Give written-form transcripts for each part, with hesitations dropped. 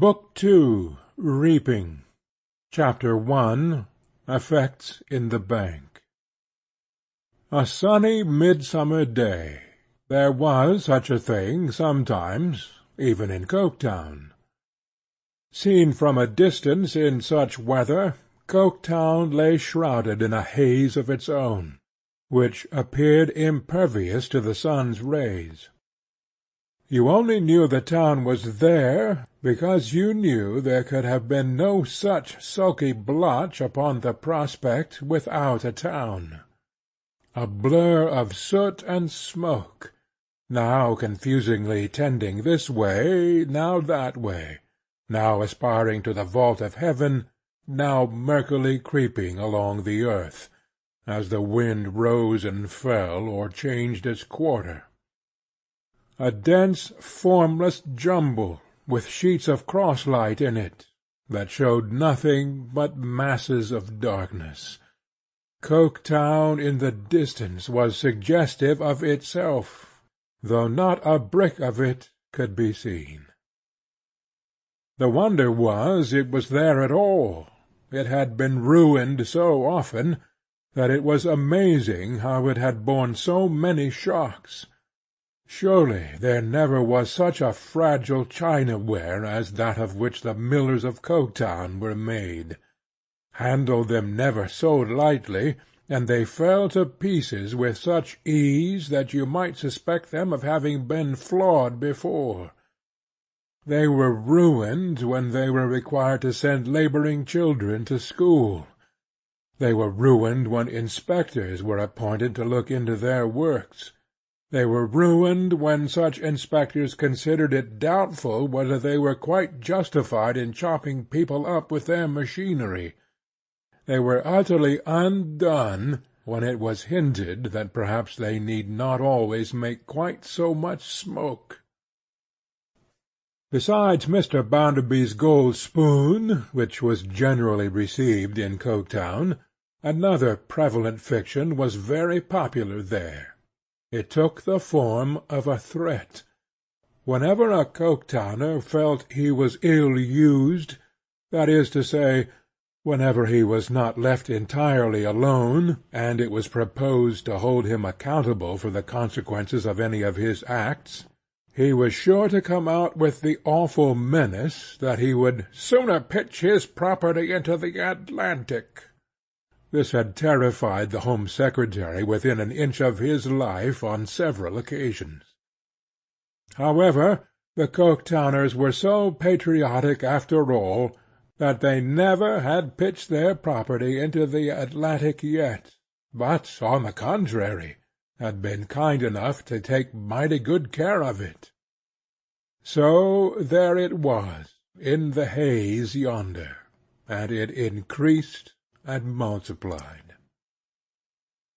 Book II. Reaping. Chapter I. Effects in the Bank. A sunny midsummer day. There was such a thing sometimes, even in Coketown. Seen from a distance in such weather, Coketown lay shrouded in a haze of its own, which appeared impervious to the sun's rays. You only knew the town was there, because you knew there could have been no such sulky blotch upon the prospect without a town. A blur of soot and smoke, now confusingly tending this way, now that way, now aspiring to the vault of heaven, now murkily creeping along the earth, as the wind rose and fell or changed its quarter. A dense, formless jumble, with sheets of cross-light in it, that showed nothing but masses of darkness. Coketown in the distance was suggestive of itself, though not a brick of it could be seen. The wonder was it was there at all. It had been ruined so often, that it was amazing how it had borne so many shocks. Surely there never was such a fragile china-ware as that of which the millers of Coketown were made. Handle them never so lightly, and they fell to pieces with such ease that you might suspect them of having been flawed before. They were ruined when they were required to send labouring children to school. They were ruined when inspectors were appointed to look into their works. They were ruined when such inspectors considered it doubtful whether they were quite justified in chopping people up with their machinery. They were utterly undone when it was hinted that perhaps they need not always make quite so much smoke. Besides Mr. Bounderby's gold spoon, which was generally received in Coketown, another prevalent fiction was very popular there. It took the form of a threat. Whenever a Coketowner felt he was ill-used, that is to say, whenever he was not left entirely alone, and it was proposed to hold him accountable for the consequences of any of his acts, he was sure to come out with the awful menace that he would "sooner pitch his property into the Atlantic." This had terrified the Home Secretary within an inch of his life on several occasions. However, the Coketowners were so patriotic after all, that they never had pitched their property into the Atlantic yet, but, on the contrary, had been kind enough to take mighty good care of it. So there it was, in the haze yonder, and it increased and multiplied.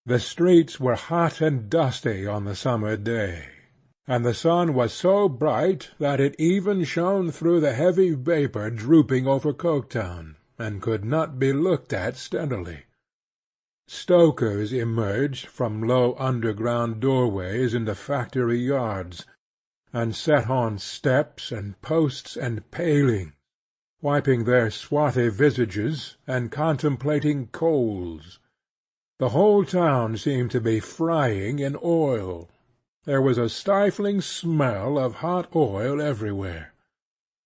The streets were hot and dusty on the summer day, and the sun was so bright that it even shone through the heavy vapour drooping over Coketown, and could not be looked at steadily. Stokers emerged from low underground doorways in the factory yards, and sat on steps and posts and palings, wiping their swarthy visages, and contemplating coals. The whole town seemed to be frying in oil. There was a stifling smell of hot oil everywhere.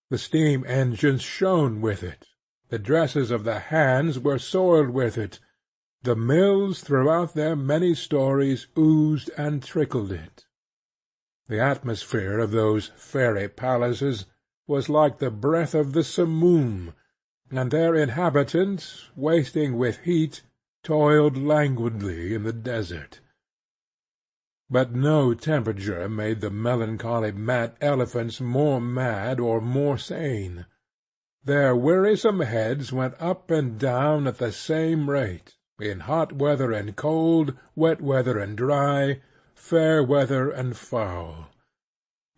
The steam engines shone with it. The dresses of the hands were soiled with it. The mills throughout their many stories oozed and trickled it. The atmosphere of those fairy palaces was like the breath of the simoom, and their inhabitants, wasting with heat, toiled languidly in the desert. But no temperature made the melancholy mad elephants more mad or more sane. Their wearisome heads went up and down at the same rate, in hot weather and cold, wet weather and dry, fair weather and foul.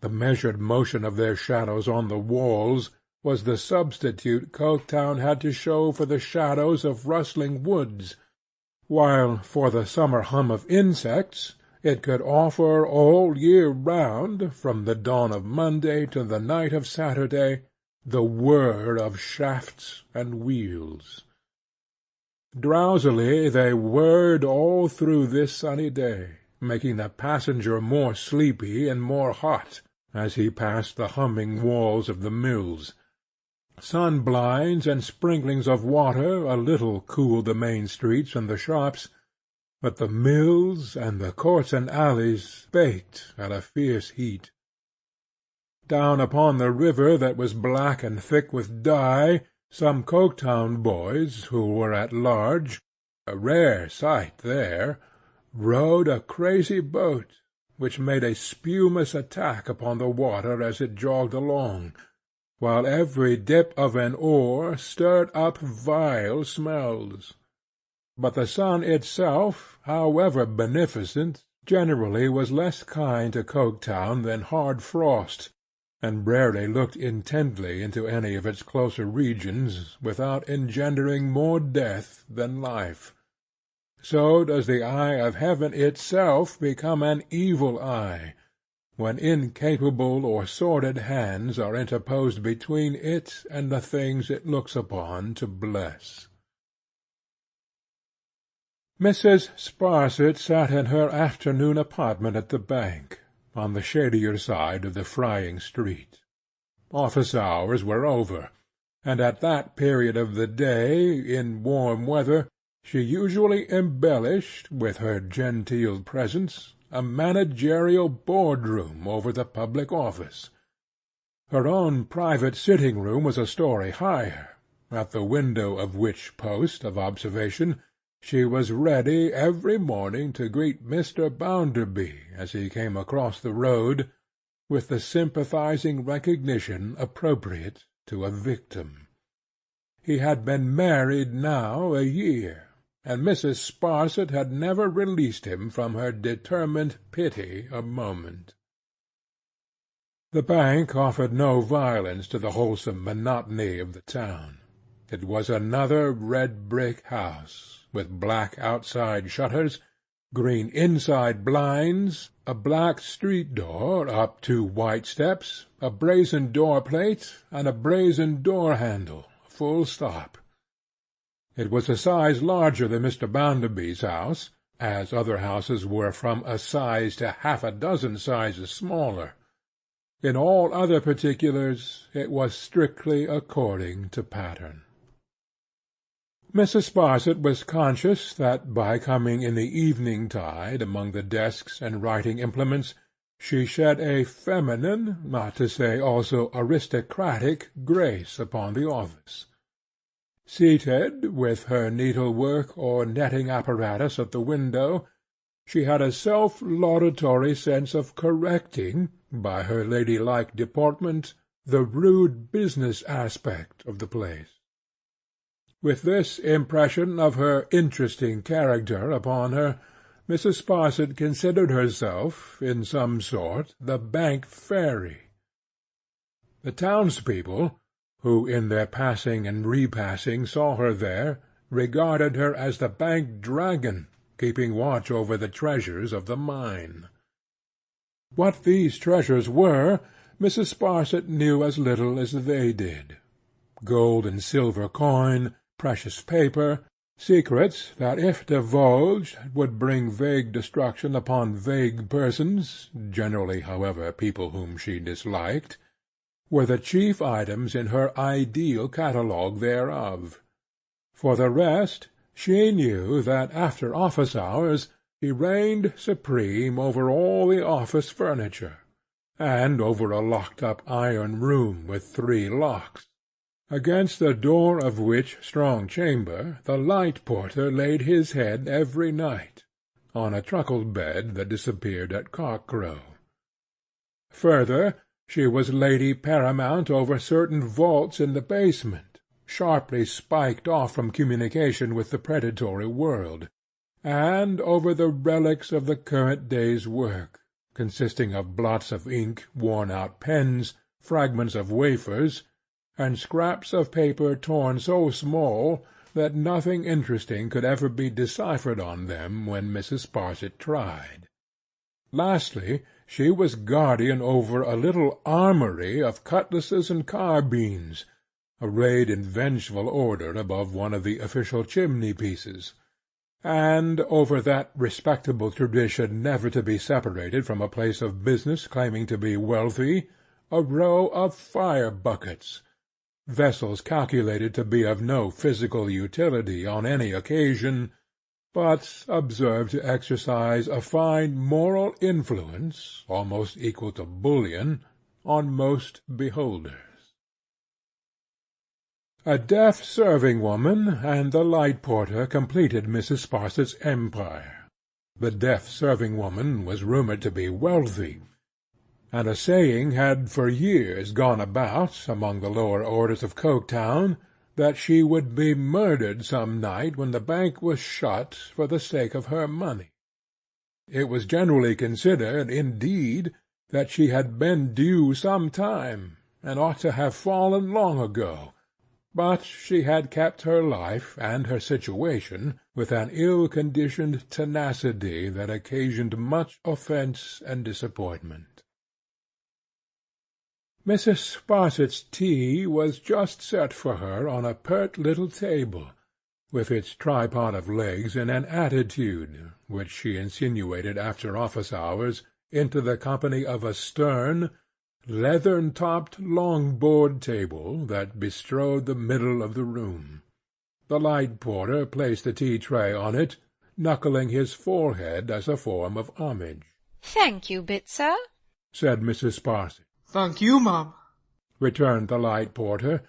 The measured motion of their shadows on the walls was the substitute Coketown had to show for the shadows of rustling woods, while for the summer hum of insects it could offer all year round, from the dawn of Monday to the night of Saturday, the whir of shafts and wheels. Drowsily they whirred all through this sunny day, making the passenger more sleepy and more hot as he passed the humming walls of the mills. Sun-blinds and sprinklings of water a little cooled the main streets and the shops, but the mills and the courts and alleys baked at a fierce heat. Down upon the river that was black and thick with dye, some Coketown boys, who were at large, a rare sight there, rowed a crazy boat, which made a spumous attack upon the water as it jogged along, while every dip of an oar stirred up vile smells. But the sun itself, however beneficent, generally was less kind to Coketown than hard frost, and rarely looked intently into any of its closer regions without engendering more death than life. So does the eye of heaven itself become an evil eye, when incapable or sordid hands are interposed between it and the things it looks upon to bless. Mrs. Sparsit sat in her afternoon apartment at the bank, on the shadier side of the frying street. Office hours were over, and at that period of the day, in warm weather, she usually embellished, with her genteel presence, a managerial board-room over the public office. Her own private sitting-room was a story higher, at the window of which post of observation she was ready every morning to greet Mr. Bounderby as he came across the road, with the sympathizing recognition appropriate to a victim. He had been married now a year, and Mrs. Sparsit had never released him from her determined pity a moment. The bank offered no violence to the wholesome monotony of the town. It was another red-brick house, with black outside shutters, green inside blinds, a black street-door up 2 white steps, a brazen door-plate, and a brazen door-handle, full stop. It was a size larger than Mr. Bounderby's house, as other houses were from a size to half a dozen sizes smaller. In all other particulars it was strictly according to pattern. Mrs. Sparsit was conscious that by coming in the evening-tide among the desks and writing implements, she shed a feminine, not to say also aristocratic, grace upon the office. Seated, with her needlework or netting apparatus at the window, she had a self-laudatory sense of correcting, by her ladylike deportment, the rude business aspect of the place. With this impression of her interesting character upon her, Mrs. Sparsit considered herself, in some sort, the bank fairy. The townspeople, who in their passing and repassing saw her there, regarded her as the bank dragon, keeping watch over the treasures of the mine. What these treasures were, Mrs. Sparsit knew as little as they did. Gold and silver coin, precious paper, secrets that if divulged would bring vague destruction upon vague persons, generally, however, people whom she disliked, were the chief items in her ideal catalogue thereof. For the rest, she knew that after office hours she reigned supreme over all the office furniture, and over a locked-up iron room with 3 locks, against the door of which strong chamber the light-porter laid his head every night, on a truckle-bed that disappeared at cock-crow. Further, she was lady paramount over certain vaults in the basement, sharply spiked off from communication with the predatory world, and over the relics of the current day's work, consisting of blots of ink, worn-out pens, fragments of wafers, and scraps of paper torn so small that nothing interesting could ever be deciphered on them when Mrs. Sparsit tried. Lastly, she was guardian over a little armoury of cutlasses and carbines, arrayed in vengeful order above one of the official chimney-pieces, and over that respectable tradition never to be separated from a place of business claiming to be wealthy, a row of fire-buckets, vessels calculated to be of no physical utility on any occasion, but observed to exercise a fine moral influence, almost equal to bullion, on most beholders. A deaf serving-woman and the light-porter completed Mrs. Sparsit's empire. The deaf serving-woman was rumoured to be wealthy, and a saying had for years gone about among the lower orders of Coketown that she would be murdered some night when the bank was shut for the sake of her money. It was generally considered, indeed, that she had been due some time, and ought to have fallen long ago, but she had kept her life and her situation with an ill-conditioned tenacity that occasioned much offence and disappointment. Mrs. Sparsit's tea was just set for her on a pert little table, with its tripod of legs in an attitude, which she insinuated after office hours into the company of a stern, leathern-topped long-board table that bestrode the middle of the room. The light-porter placed the tea-tray on it, knuckling his forehead as a form of homage. "Thank you, Bitzer," said Mrs. Sparsit. "Thank you, ma'am," returned the light-porter.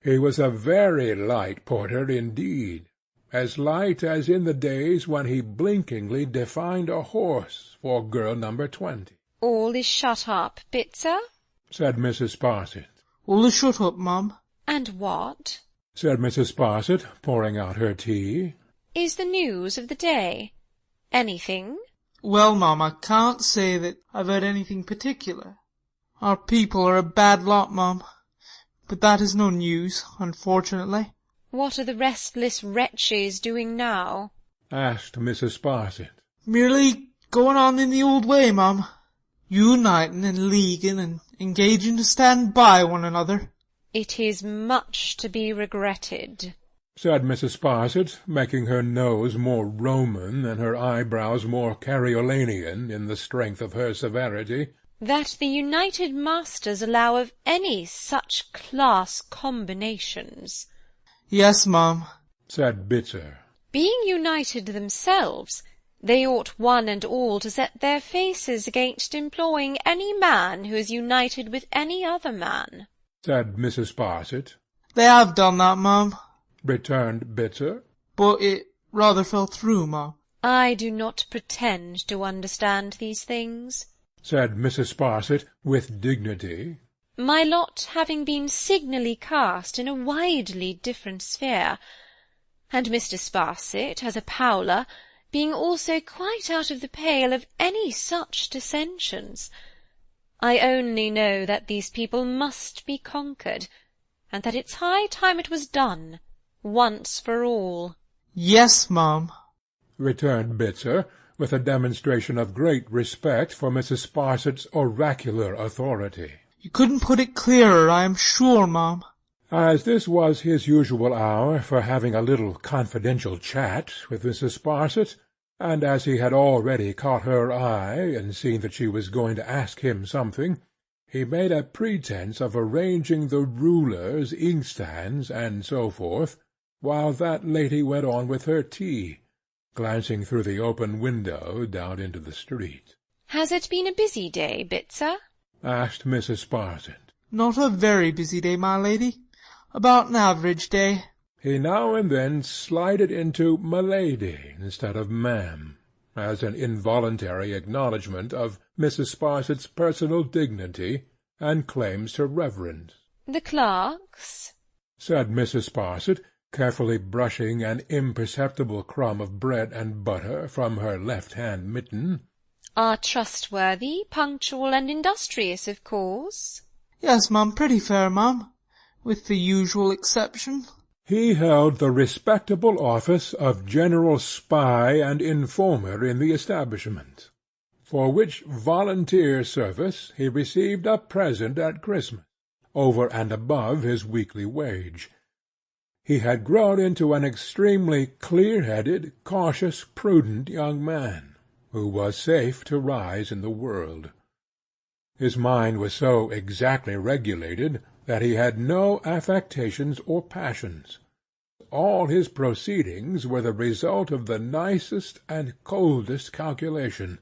He was a very light porter indeed, as light as in the days when he blinkingly defined a horse for girl number 20. "All is shut up, Bitzer?" said Mrs. Sparsit. "All is shut up, ma'am." "And what," said Mrs. Sparsit, pouring out her tea, "is the news of the day? Anything?" "Well, ma'am, I can't say that I've heard anything particular. Our people are a bad lot, ma'am, but that is no news, unfortunately." "What are the restless wretches doing now?" asked Mrs. Sparsit. "Merely going on in the old way, ma'am, uniting and leaguing and engaging to stand by one another." "It is much to be regretted," said Mrs. Sparsit, making her nose more Roman and her eyebrows more Coriolanian in the strength of her severity, "that the United Masters allow of any such class combinations." "Yes, ma'am," said Bitzer. "Being united themselves, they ought one and all to set their faces against employing any man who is united with any other man," said Mrs. Sparsit. "They have done that, ma'am," returned Bitzer. "but it rather fell through, ma'am." "I do not pretend to understand these things," said Mrs. Sparsit with dignity, "my lot having been signally cast in a widely different sphere, and Mr. Sparsit, as a Powler, being also quite out of the pale of any such dissensions. I only know that these people must be conquered, and that it's high time it was done, once for all." "Yes, ma'am," returned Bitzer, with a demonstration of great respect for Mrs. Sparsit's oracular authority. "You couldn't put it clearer, I am sure, ma'am." As this was his usual hour for having a little confidential chat with Mrs. Sparsit, and as he had already caught her eye and seen that she was going to ask him something, he made a pretence of arranging the rulers, inkstands, and so forth, while that lady went on with her tea, glancing through the open window down into the street. "Has it been a busy day, Bitzer?" asked Mrs. Sparsit. "Not a very busy day, my lady. About an average day." He now and then slided into "my-lady" instead of "ma'am," as an involuntary acknowledgment of Mrs. Sparsit's personal dignity and claims to reverence. "The clerks?" said Mrs. Sparsit, carefully brushing an imperceptible crumb of bread and butter from her left-hand mitten, "are trustworthy, punctual, and industrious, of course?" "Yes, ma'am, pretty fair, ma'am, with the usual exception." He held the respectable office of general spy and informer in the establishment. for which volunteer service he received a present at Christmas, over and above his weekly wage. He had grown into an extremely clear-headed, cautious, prudent young man, who was safe to rise in the world. His mind was so exactly regulated that he had no affectations or passions. All his proceedings were the result of the nicest and coldest calculation,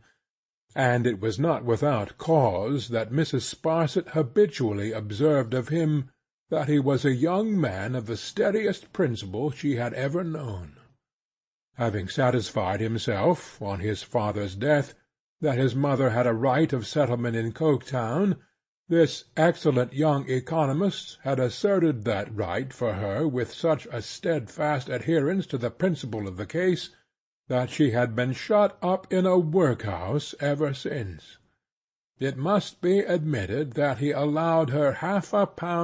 and it was not without cause that Mrs. Sparsit habitually observed of him that he was a young man of the steadiest principle she had ever known. Having satisfied himself, on his father's death, that his mother had a right of settlement in Coketown, this excellent young economist had asserted that right for her with such a steadfast adherence to the principle of the case, that she had been shut up in a workhouse ever since. It must be admitted that he allowed her £half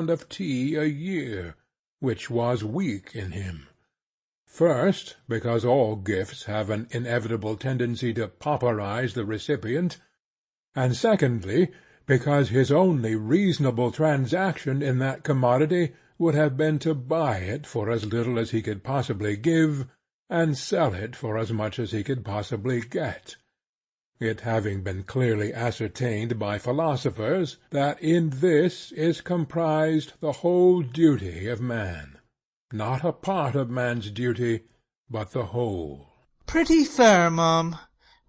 of tea a year, which was weak in him. First, because all gifts have an inevitable tendency to pauperize the recipient, and secondly, because his only reasonable transaction in that commodity would have been to buy it for as little as he could possibly give, and sell it for as much as he could possibly get, it having been clearly ascertained by philosophers that in this is comprised the whole duty of man, not a part of man's duty, but the whole. Pretty fair, ma'am,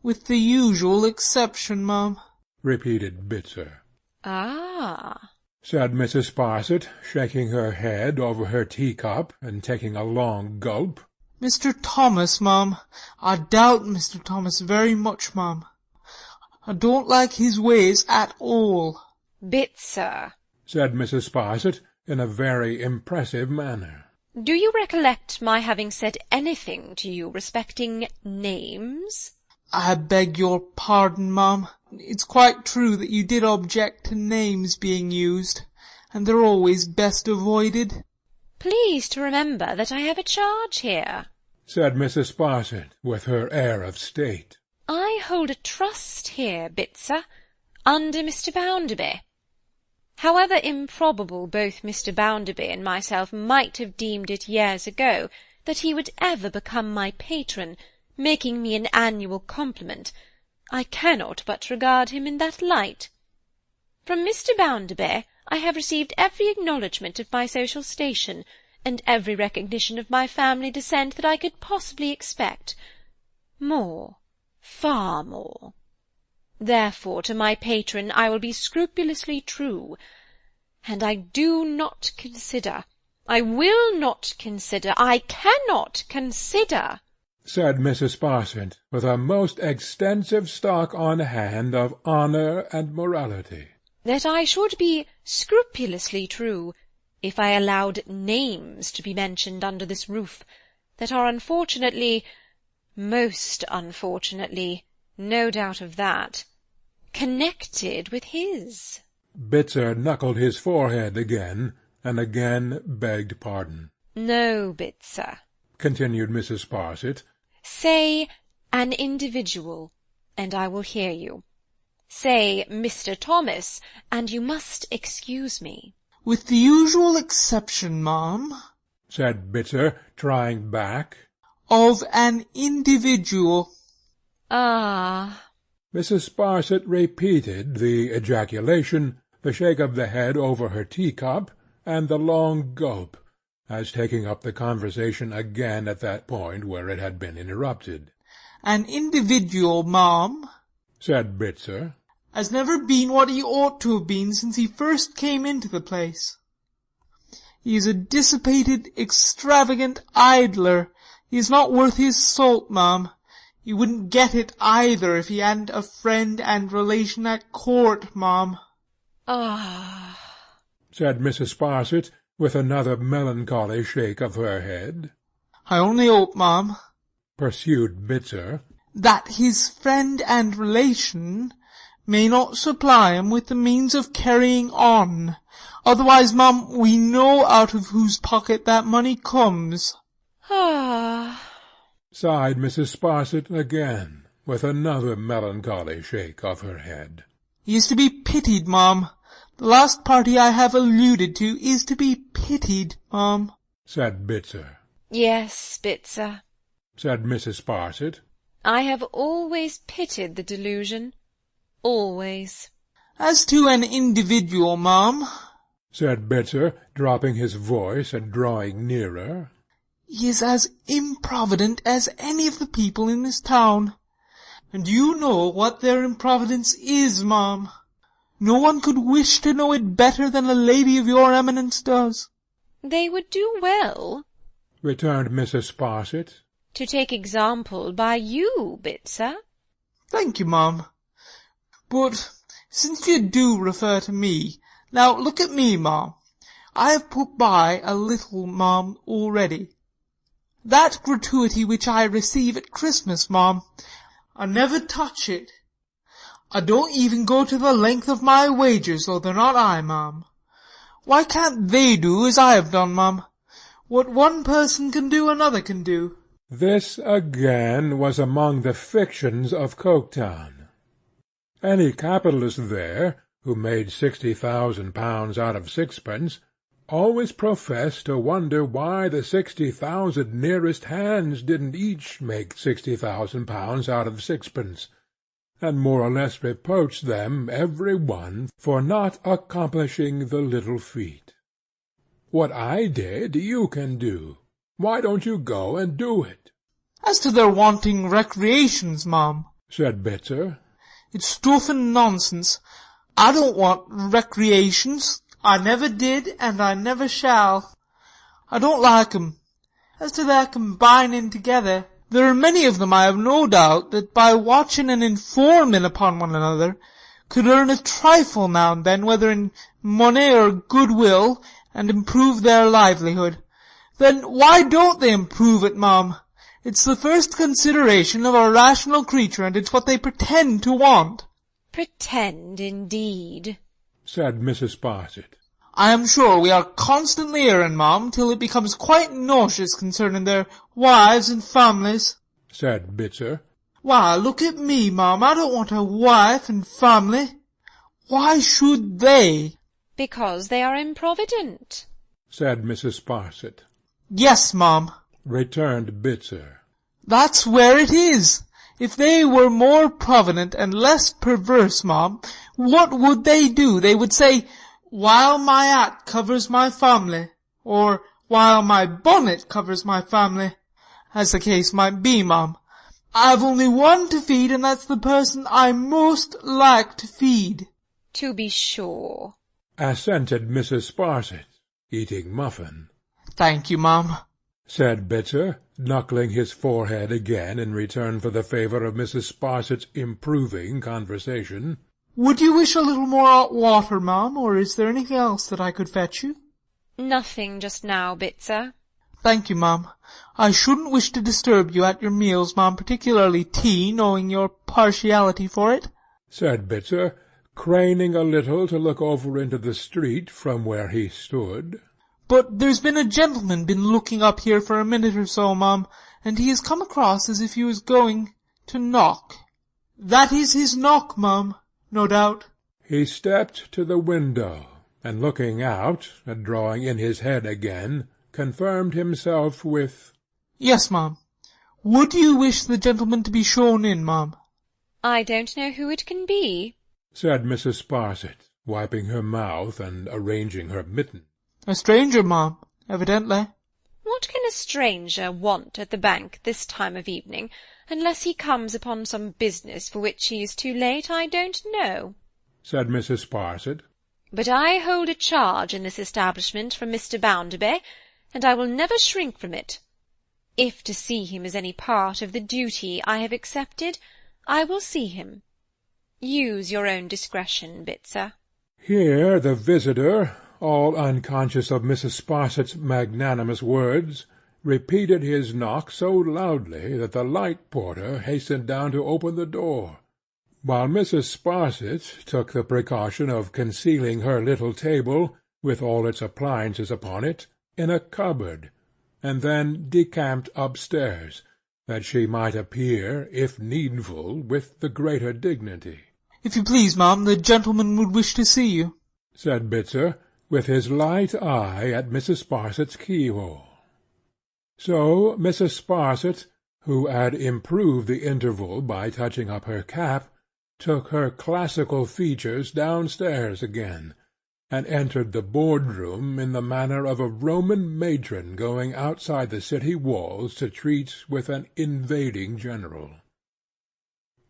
with the usual exception, ma'am, repeated Bitzer. Ah, said Mrs. Sparsit, shaking her head over her teacup, and taking a long gulp. Mr. Thomas, ma'am. I doubt Mr. Thomas very much, ma'am. I don't like his ways at all. Bitzer, said Mrs. Sparsit, in a very impressive manner. do you recollect my having said anything to you respecting names? I beg your pardon, ma'am. It's quite true that you did object to names being used, and they're always best avoided. Please to remember that I have a charge here, said Mrs. Sparsit, with her air of state. I hold a trust here, Bitzer, under Mr. Bounderby. However improbable both Mr. Bounderby and myself might have deemed it years ago that he would ever become my patron, making me an annual compliment, I cannot but regard him in that light. From Mr. Bounderby I have received every acknowledgment of my social station, and every recognition of my family descent that I could possibly expect. More, far more. Therefore to my patron I will be scrupulously true, and I do not consider, I will not consider, I cannot consider, said Mrs. Sparsit, with a most extensive stock on hand of honour and morality, that I should be scrupulously true if I allowed names to be mentioned under this roof that are unfortunately, most unfortunately, no doubt of that, connected with his. Bitzer knuckled his forehead again, and again begged pardon. No, Bitzer, continued Mrs. Sparsit. Say an individual, and I will hear you. Say Mr. Thomas, and you must excuse me. With the usual exception, ma'am, said Bitzer, trying back, of an individual. Ah. Mrs. Sparsit repeated the ejaculation, the shake of the head over her teacup, and the long gulp, as taking up the conversation again at that point where it had been interrupted. An individual, ma'am, said Bitzer, has never been what he ought to have been since he first came into the place. He is a dissipated, extravagant idler. He is not worth his salt, ma'am. He wouldn't get it either if he hadn't a friend and relation at court, ma'am. Ah, said Mrs. Sparsit, with another melancholy shake of her head. I only hope, ma'am, pursued Bitzer, that his friend and relation may not supply him with the means of carrying on. Otherwise, ma'am, we know out of whose pocket that money comes. ah, sighed Mrs. Sparsit again, with another melancholy shake of her head. He is to be pitied, ma'am. The last party I have alluded to is to be pitied, ma'am, said Bitzer. Yes, Bitzer, said Mrs. Sparsit. I have always pitied the delusion. Always. As to an individual, ma'am, said Bitzer, dropping his voice and drawing nearer, he is as improvident as any of the people in this town. And you know what their improvidence is, ma'am. No one could wish to know it better than a lady of your eminence does. They would do well, returned Mrs. Sparsit, to take example by you, Bitzer. Thank you, ma'am. But since you do refer to me, now look at me, ma'am. I have put by a little, ma'am, already. That gratuity which I receive at Christmas, ma'am, I never touch it. I don't even go to the length of my wages, though they're not I, ma'am. Why can't they do as I have done, ma'am? What one person can do, another can do. This again was among the fictions of Coketown. Any capitalist there, who made £60,000 out of sixpence, always professed to wonder why the 60,000 nearest hands didn't each make £60,000 out of sixpence, and more or less reproached them every one for not accomplishing the little feat. What I did you can do. Why don't you go and do it? As to their wanting recreations, ma'am, said Bitzer, it's stuff and nonsense. I don't want recreations. I never did, and I never shall. I don't like 'em. As to their combining together, there are many of them, I have no doubt, that by watching and informing upon one another, could earn a trifle now and then, whether in money or goodwill, and improve their livelihood. Then why don't they improve it, ma'am? It's the first consideration of a rational creature, and it's what they pretend to want. Pretend, indeed, said Mrs. Sparsit. I am sure we are constantly erring, ma'am, till it becomes quite nauseous concerning their wives and families, said Bitzer. Why, look at me, ma'am, I don't want a wife and family. Why should they? Because they are improvident, said Mrs. Sparsit. Yes, ma'am, returned Bitzer. That's where it is. If they were more provident and less perverse, ma'am, what would they do? They would say, while my hat covers my family, or while my bonnet covers my family, as the case might be, ma'am. I've only one to feed, and that's the person I most like to feed. To be sure, assented Mrs. Sparsit, eating muffin. Thank you, ma'am, said Bitzer, knuckling his forehead again in return for the favour of Mrs. Sparsit's improving conversation. Would you wish a little more hot water, ma'am, or is there anything else that I could fetch you? Nothing just now, Bitzer. Thank you, ma'am. I shouldn't wish to disturb you at your meals, ma'am, particularly tea, knowing your partiality for it, said Bitzer, craning a little to look over into the street from where he stood. But there's been a gentleman been looking up here for a minute or so, ma'am, and he has come across as if he was going to knock. That is his knock, ma'am, no doubt. He stepped to the window, and looking out, and drawing in his head again, confirmed himself with, Yes, ma'am. Would you wish the gentleman to be shown in, ma'am? I don't know who it can be, said Mrs. Sparsit, wiping her mouth and arranging her mitten. A stranger, ma'am, evidently. What can a stranger want at the bank this time of evening, unless he comes upon some business for which he is too late, I don't know, said Mrs. Sparsit. But I hold a charge in this establishment from Mr. Bounderby, and I will never shrink from it. If to see him is any part of the duty I have accepted, I will see him. Use your own discretion, Bitzer. Here the visitor, all unconscious of Mrs. Sparsit's magnanimous words, repeated his knock so loudly that the light porter hastened down to open the door, while Mrs. Sparsit took the precaution of concealing her little table, with all its appliances upon it, in a cupboard, and then decamped upstairs, that she might appear, if needful, with the greater dignity. "If you please, ma'am, the gentleman would wish to see you," said Bitzer, with his light eye at Mrs. Sparsit's keyhole. So Mrs. Sparsit, who had improved the interval by touching up her cap, took her classical features downstairs again, and entered the board-room in the manner of a Roman matron going outside the city walls to treat with an invading general.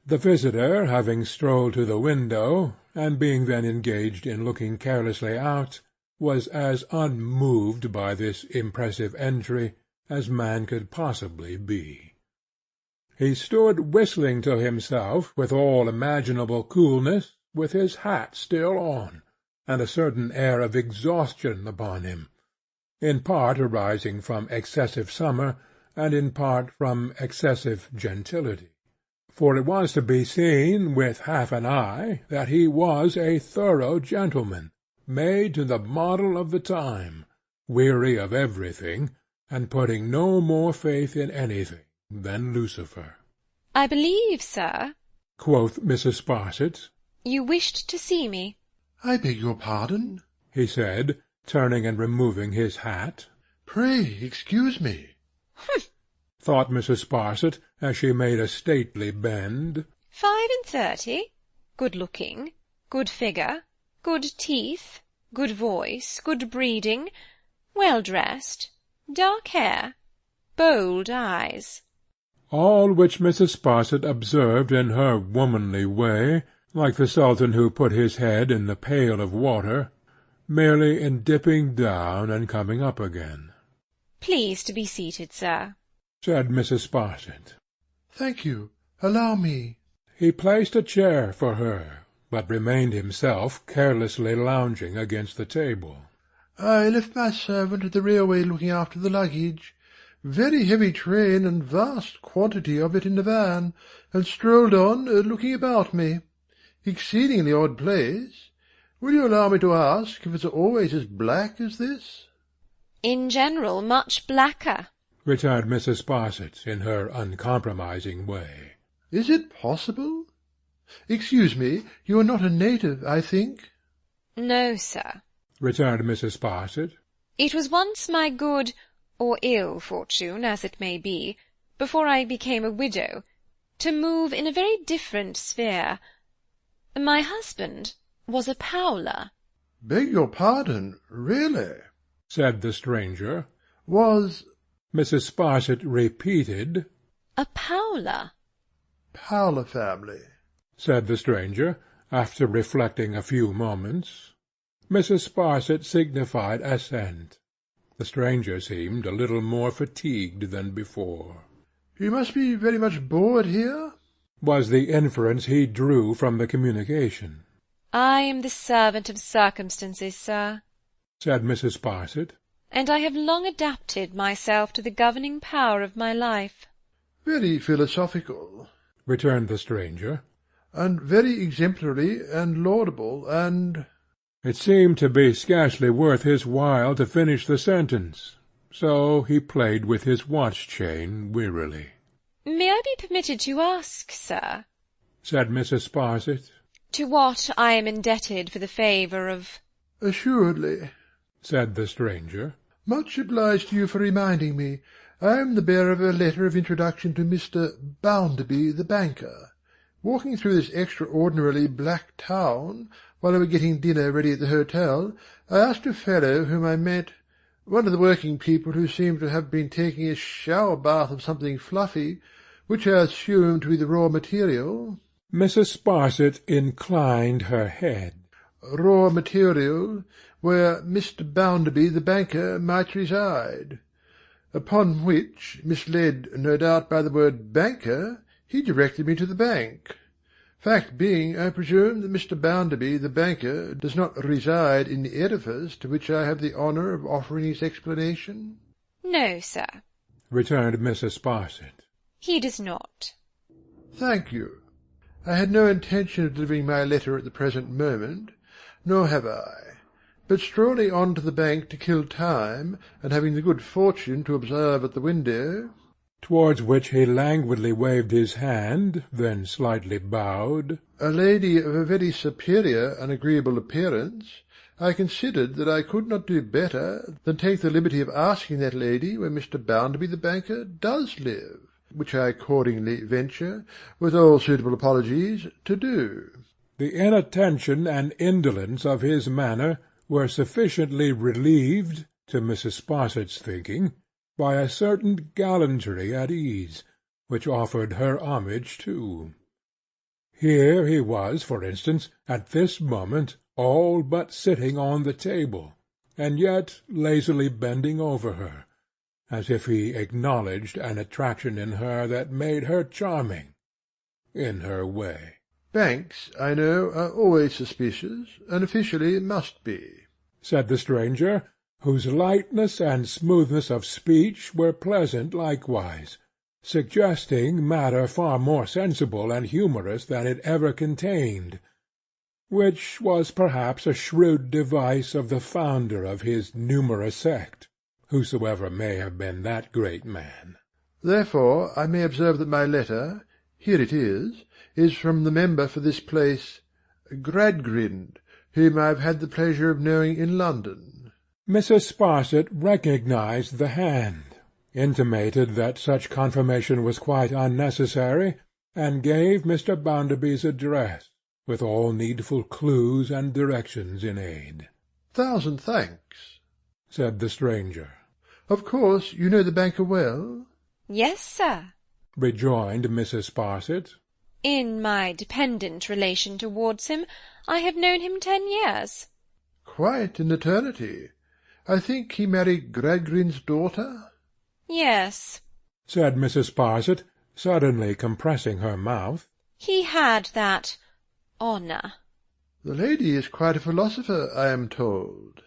The visitor, having strolled to the window, and being then engaged in looking carelessly out, was as unmoved by this impressive entry as man could possibly be. He stood whistling to himself with all imaginable coolness, with his hat still on, and a certain air of exhaustion upon him, in part arising from excessive summer, and in part from excessive gentility. For it was to be seen with half an eye that he was a thorough gentleman, made to the model of the time, weary of everything, and putting no more faith in anything than Lucifer. "I believe, sir," quoth Mrs. Sparsit, "you wished to see me." "I beg your pardon," he said, turning and removing his hat. "Pray excuse me." "Humph!" thought Mrs. Sparsit, as she made a stately bend. 35, good-looking, good figure, good teeth, good voice, good breeding, well-dressed, dark hair, bold eyes. All which Mrs. Sparsit observed in her womanly way, like the Sultan who put his head in the pail of water, merely in dipping down and coming up again. "Please to be seated, sir," said Mrs. Sparsit. "Thank you. Allow me." He placed a chair for her, but remained himself carelessly lounging against the table. "I left my servant at the railway looking after the luggage. Very heavy train, and vast quantity of it in the van, and strolled on, looking about me. Exceedingly odd place. Will you allow me to ask if it's always as black as this?" "In general, much blacker," returned Mrs. Sparsit, in her uncompromising way. "Is it possible? Excuse me, you are not a native, I think?" "No, sir," returned Mrs. Sparsit. "it was once my good or ill fortune, as it may be, before I became a widow, to move in a very different sphere. My husband was a Powler." "Beg your pardon, really?" said the stranger. "Was Mrs. Sparsit repeated. "A Powler." Powler family," said the stranger, after reflecting a few moments. Mrs. Sparsit signified assent. The stranger seemed a little more fatigued than before. "You must be very much bored here?" was the inference he drew from the communication. "I am the servant of circumstances, sir," said Mrs. Sparsit. "and I have long adapted myself to the governing power of my life." "Very philosophical," returned the stranger. "and very exemplary and laudable, and—" It seemed to be scarcely worth his while to finish the sentence, so he played with his watch-chain wearily. "May I be permitted to ask, sir," said Mrs. Sparsit, "to what I am indebted for the favour of—" "Assuredly," said the stranger. "Much obliged to you for reminding me. I am the bearer of a letter of introduction to Mr. Bounderby the banker. Walking through this extraordinarily black town, while we were getting dinner ready at the hotel, I asked a fellow whom I met, one of the working people who seemed to have been taking a shower bath of something fluffy, which I assumed to be the raw material—" Mrs. Sparsit inclined her head. "Raw material, where Mr. Bounderby the banker might reside. Upon which, misled no doubt by the word banker, he directed me to the bank. Fact being, I presume, that Mr. Bounderby the banker does not reside in the edifice to which I have the honour of offering his explanation?" "No, sir," returned Mrs. Sparsit. "he does not." "Thank you. I had no intention of delivering my letter at the present moment, nor have I, but strolling on to the bank to kill time, and having the good fortune to observe at the window—" towards which he languidly waved his hand, then slightly bowed. "A lady of a very superior and agreeable appearance. I considered that I could not do better than take the liberty of asking that lady where Mr. Bounderby the banker does live, which I accordingly venture, with all suitable apologies, to do." The inattention and indolence of his manner were sufficiently relieved, to Mrs. Sparsit's thinking, by a certain gallantry at ease, which offered her homage too. Here he was, for instance, at this moment, all but sitting on the table, and yet lazily bending over her, as if he acknowledged an attraction in her that made her charming, in her way. "Banks, I know, are always suspicious, and officially must be," said the stranger, whose lightness and smoothness of speech were pleasant likewise, suggesting matter far more sensible and humorous than it ever contained, which was perhaps a shrewd device of the founder of his numerous sect, whosoever may have been that great man. "Therefore I may observe that my letter, here it is from the member for this place, Gradgrind, whom I have had the pleasure of knowing in London." Mrs. Sparsit recognized the hand, intimated that such confirmation was quite unnecessary, and gave Mr. Bounderby's address, with all needful clues and directions in aid. "Thousand thanks," said the stranger. "Of course you know the banker well?" Yes, sir, rejoined Mrs. Sparsit. in my dependent relation towards him, I have known him 10 years. "Quite an eternity. I think he married Gradgrind's daughter?" Yes, said Mrs. Sparsit, suddenly compressing her mouth. he had that honour. "The lady is quite a philosopher, I am told."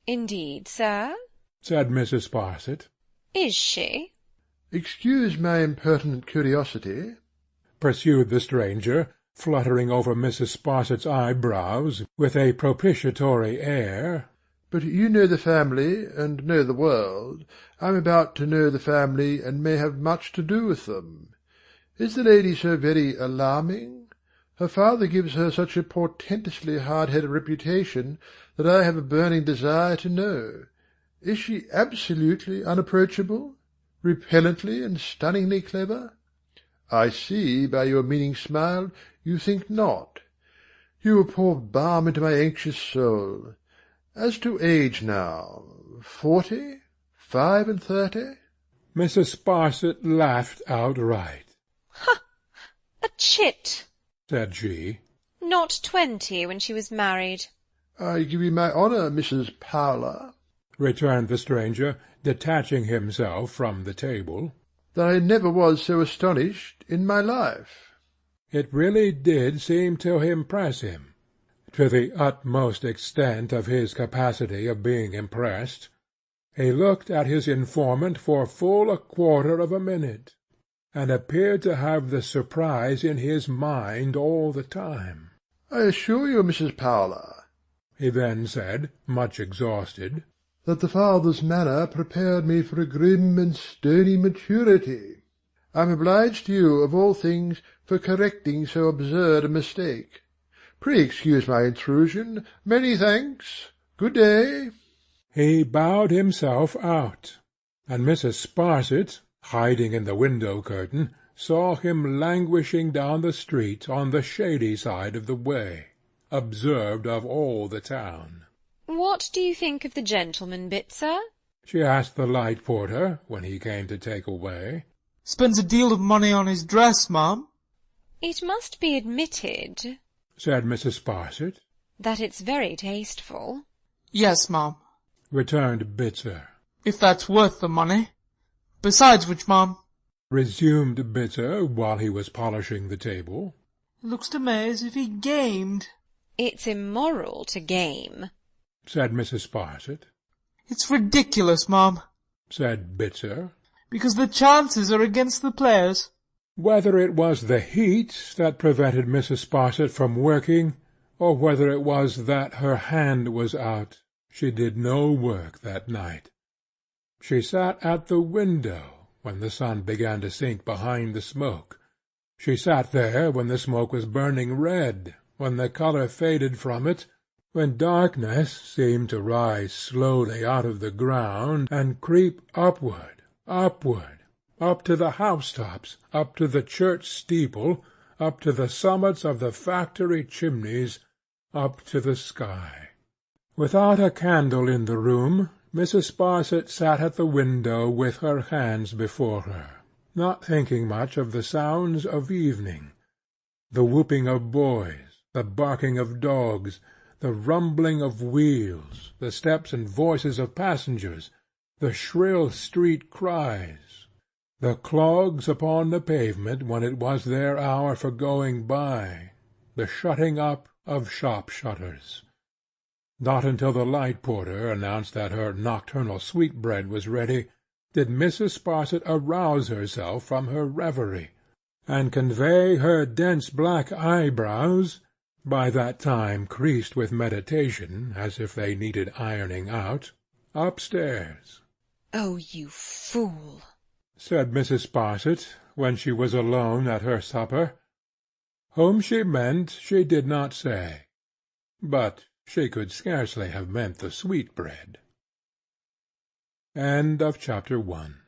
Indeed, sir? said Mrs. Sparsit. Is she? "Excuse my impertinent curiosity," pursued the stranger, fluttering over Mrs. Sparsit's eyebrows with a propitiatory air, "but you know the family, and know the world. I am about to know the family, and may have much to do with them. Is the lady so very alarming? Her father gives her such a portentously hard-headed reputation that I have a burning desire to know. Is she absolutely unapproachable? Repellently and stunningly clever? I see by your meaning smile you think not. You will pour balm into my anxious soul. As to age now, 40? 35? Mrs. Sparsit laughed outright. A chit! said she. Not 20 when she was married. "I give you my honour, Mrs. Powler," returned the stranger, detaching himself from the table, "that I never was so astonished in my life." It really did seem to impress him, to the utmost extent of his capacity of being impressed. He looked at his informant for full 1/4 of a minute, and appeared to have the surprise in his mind all the time. "I assure you, Mrs. Powler," he then said, much exhausted, "that the father's manner prepared me for a grim and stony maturity. I am obliged to you, of all things, for correcting so absurd a mistake. Pray excuse my intrusion. Many thanks. Good day." He bowed himself out, and Mrs. Sparsit, hiding in the window-curtain, saw him languishing down the street on the shady side of the way, observed of all the town. What do you think of the gentleman, Bitzer? she asked the light porter, when he came to take away. Spends a deal of money on his dress, ma'am. It must be admitted, said Mrs. Sparsit. that it's very tasteful. Yes, ma'am, returned Bitzer. if that's worth the money. Besides which, ma'am, resumed Bitzer, while he was polishing the table, it looks to me as if he gamed. It's immoral to game, said Mrs. Sparsit. It's ridiculous, ma'am, said Bitzer. because the chances are against the players. Whether it was the heat that prevented Mrs. Sparsit from working, or whether it was that her hand was out, she did no work that night. She sat at the window, when the sun began to sink behind the smoke. She sat there when the smoke was burning red, when the colour faded from it, when darkness seemed to rise slowly out of the ground, and creep upward, up to the housetops, up to the church steeple, up to the summits of the factory chimneys, up to the sky. Without a candle in the room, Mrs. Sparsit sat at the window with her hands before her, not thinking much of the sounds of evening, the whooping of boys, the barking of dogs, the rumbling of wheels, the steps and voices of passengers, the shrill street cries, the clogs upon the pavement when it was their hour for going by, the shutting up of shop-shutters. Not until the light porter announced that her nocturnal sweetbread was ready did Mrs. Sparsit arouse herself from her reverie, and convey her dense black eyebrows, by that time creased with meditation, as if they needed ironing out, upstairs. "Oh, you fool!" said Mrs. Sparsit, when she was alone at her supper. Whom she meant she did not say, but she could scarcely have meant the sweetbread. Chapter 1